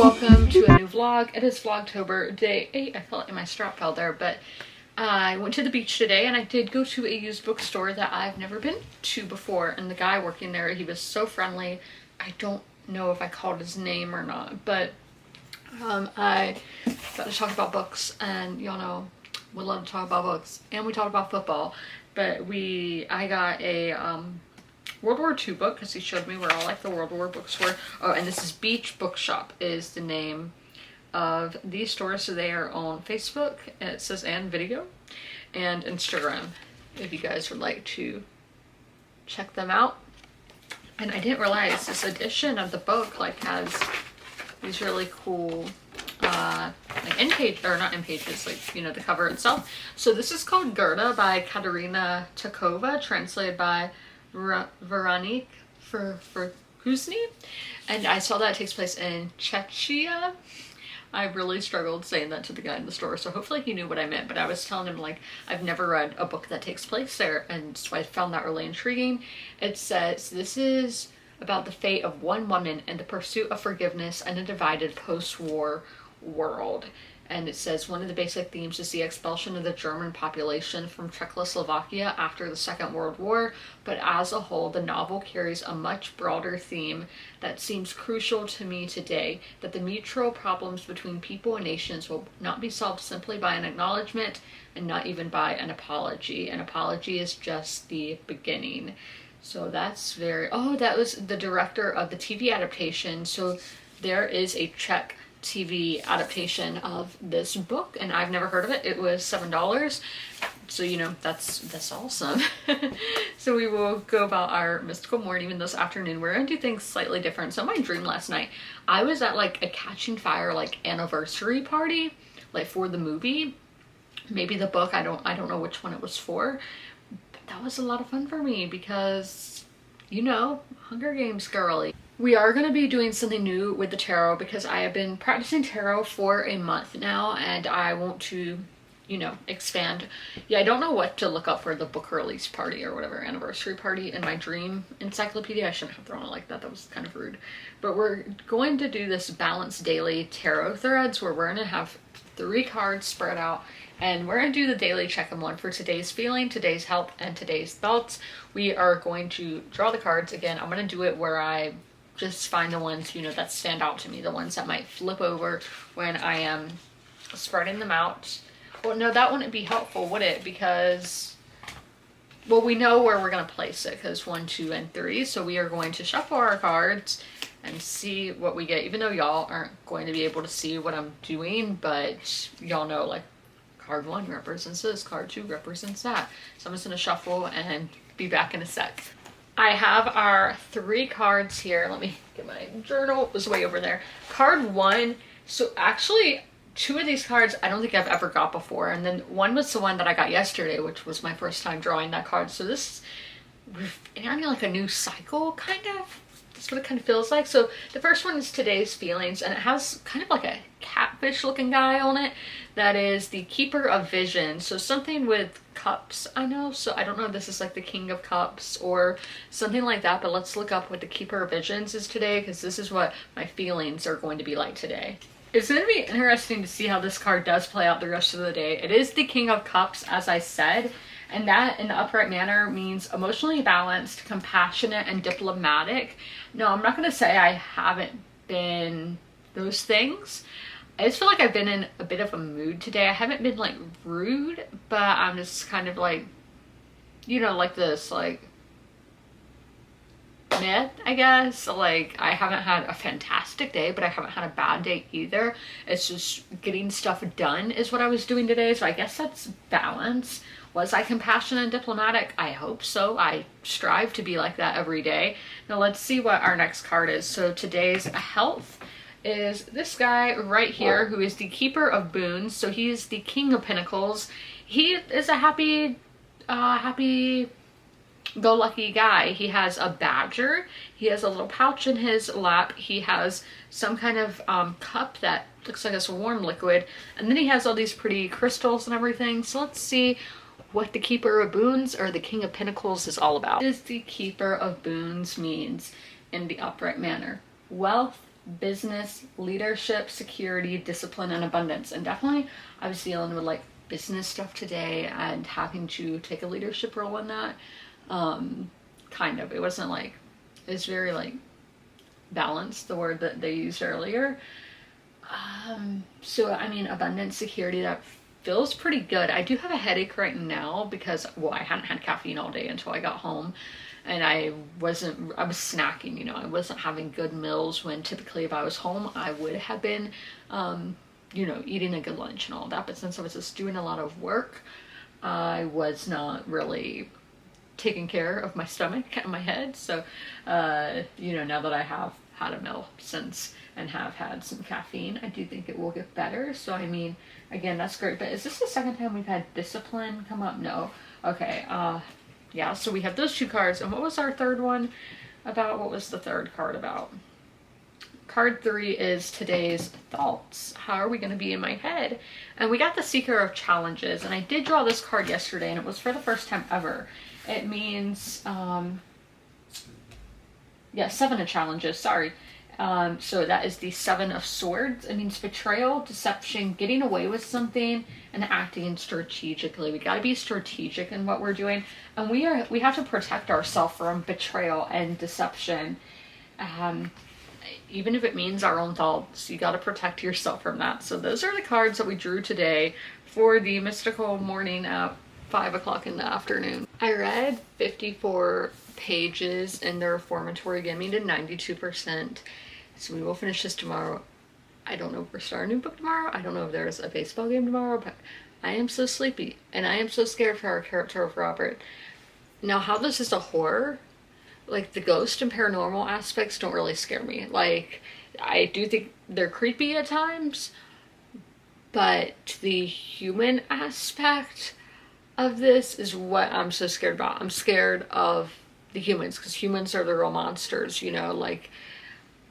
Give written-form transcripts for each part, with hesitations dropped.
welcome to a new vlog. It is Vlogtober day 8. I felt like my strap fell there, but I went to the beach today and I did go to a used bookstore that I've never been to before, and the guy working there, he was so friendly. I don't know if I called his name or not, but I got to talk about books, and y'all know we love to talk about books, and we talked about football, but I got a World War II book because he showed me where all like the World War books were. Oh, and this is Beach Bookshop is the name of these stores. So they are on Facebook, and it says and video and Instagram if you guys would like to check them out. And I didn't realize this edition of the book like has these really cool like end page, or not end pages, like, you know, the cover itself. So this is called Gerda by Katerina Takova, translated by Veronique for Kuzny, and I saw that it takes place in Czechia. I really struggled saying that to the guy in the store, so hopefully he knew what I meant, but I was telling him like I've never read a book that takes place there, and so I found that really intriguing. It says this is about the fate of one woman and the pursuit of forgiveness in a divided post-war world. And it says one of the basic themes is the expulsion of the German population from Czechoslovakia after the Second World War, but as a whole, the novel carries a much broader theme that seems crucial to me today, that the mutual problems between people and nations will not be solved simply by an acknowledgement and not even by an apology. An apology is just the beginning. So that's very... Oh, that was the director of the TV adaptation. So there is a Czech TV adaptation of this book, and I've never heard of it. It was $7, so you know that's awesome. So we will go about our mystical morning. Even this afternoon we're gonna do things slightly different. So my dream last night, I was at like a Catching Fire like anniversary party, like for the movie, maybe the book, I don't know which one it was for, but that was a lot of fun for me because, you know, Hunger Games girly. We are going to be doing something new with the tarot because I have been practicing tarot for a month now, and I want to, you know, expand. Yeah, I don't know what to look up for the book release party or whatever, anniversary party in my dream encyclopedia. I shouldn't have thrown it like that. That was kind of rude. But we're going to do this balanced daily tarot threads where we're going to have 3 cards spread out, and we're going to do the daily check-in one for today's feeling, today's health, and today's thoughts. We are going to draw the cards. Again, I'm going to do it where I just find the ones, you know, that stand out to me, the ones that might flip over when I am spreading them out. Well, no, that wouldn't be helpful, would it? Because, well, we know where we're going to place it, because 1, 2, and 3. So we are going to shuffle our cards and see what we get, even though y'all aren't going to be able to see what I'm doing, but y'all know, like, card 1 represents this, card 2 represents that. So I'm just going to shuffle and be back in a sec. I have our 3 cards here. Let me get my journal. It was way over there. Card 1. So actually, 2 of these cards I don't think I've ever got before. And then 1 was the one that I got yesterday, which was my first time drawing that card. So this is ending like a new cycle, kind of. That's what it kind of feels like. So the first one is today's feelings, and it has kind of like a catfish looking guy on it. That is the Keeper of Vision. So something with cups, I know. So I don't know if this is like the King of Cups or something like that, but let's look up what the Keeper of Visions is today, because this is what my feelings are going to be like today. It's going to be interesting to see how this card does play out the rest of the day. It is the King of Cups, as I said, and that in the upright manner means emotionally balanced, compassionate, and diplomatic. No, I'm not going to say I haven't been those things. I just feel like I've been in a bit of a mood today. I haven't been like rude, but I'm just kind of like, you know, like this, like, meh, I guess. Like, I haven't had a fantastic day, but I haven't had a bad day either. It's just getting stuff done is what I was doing today, so I guess that's balance. Was I compassionate and diplomatic? I hope so. I strive to be like that every day. Now let's see what our next card is. So today's health is this guy right here, who is the Keeper of Boons. So he is the King of Pentacles. He is a happy go lucky guy. He has a badger. He has a little pouch in his lap. He has some kind of cup that looks like it's a warm liquid. And then he has all these pretty crystals and everything. So let's see what the Keeper of Boons, or the King of Pentacles, is all about. What does the Keeper of Boons means in the upright manner? Wealth, business, leadership, security, discipline, and abundance. And definitely I was dealing with like business stuff today and having to take a leadership role in that. Kind of. It wasn't like, it's very like balanced, the word that they used earlier. So I mean, abundance, security, that feels pretty good. I do have a headache right now because, well, I hadn't had caffeine all day until I got home, and I was snacking, you know, I wasn't having good meals when typically if I was home, I would have been, you know, eating a good lunch and all that. But since I was just doing a lot of work, I was not really taking care of my stomach and my head. So, you know, now that I have had a meal since and have had some caffeine, I do think it will get better. So, I mean, again, that's great. But is this the second time we've had discipline come up? No. Okay. Yeah, so we have those two cards. And what was our third one about? What was the third card about? Card 3 is today's thoughts. How are we going to be in my head? And we got the Seeker of Challenges. And I did draw this card yesterday, and it was for the first time ever. It means, yeah, 7 of Challenges, sorry. So that is the 7 of Swords. It means betrayal, deception, getting away with something, and acting strategically. We got to be strategic in what we're doing, and we have to protect ourselves from betrayal and deception. Even if it means our own thoughts, you got to protect yourself from that. So those are the cards that we drew today for the mystical morning at 5 o'clock in the afternoon. I read 54 pages in the reformatory, getting me to 92%. So we will finish this tomorrow. I don't know if we're starting a new book tomorrow. I don't know if there's a baseball game tomorrow, but I am so sleepy and I am so scared for our character of Robert. Now, how this is a horror, like the ghost and paranormal aspects don't really scare me. Like, I do think they're creepy at times, but the human aspect of this is what I'm so scared about. I'm scared of the humans because humans are the real monsters, you know, like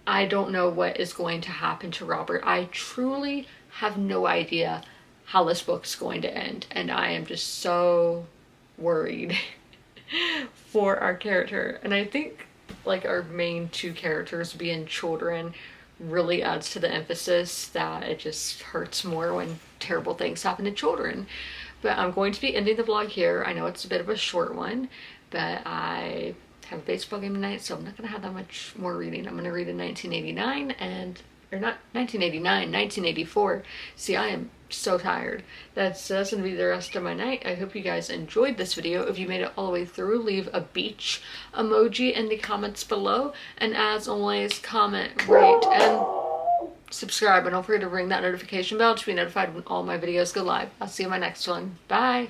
I don't know what is going to happen to Robert. I truly have no idea how this book's going to end, and I am just so worried for our character. And I think like our main two characters being children really adds to the emphasis that it just hurts more when terrible things happen to children. But I'm going to be ending the vlog here. I know it's a bit of a short one, but I have a baseball game tonight, so I'm not going to have that much more reading. I'm going to read in 1989 or not 1989, 1984. See, I am so tired. That's going to be the rest of my night. I hope you guys enjoyed this video. If you made it all the way through, leave a beach emoji in the comments below. And as always, comment, rate, and subscribe. And don't forget to ring that notification bell to be notified when all my videos go live. I'll see you in my next one. Bye!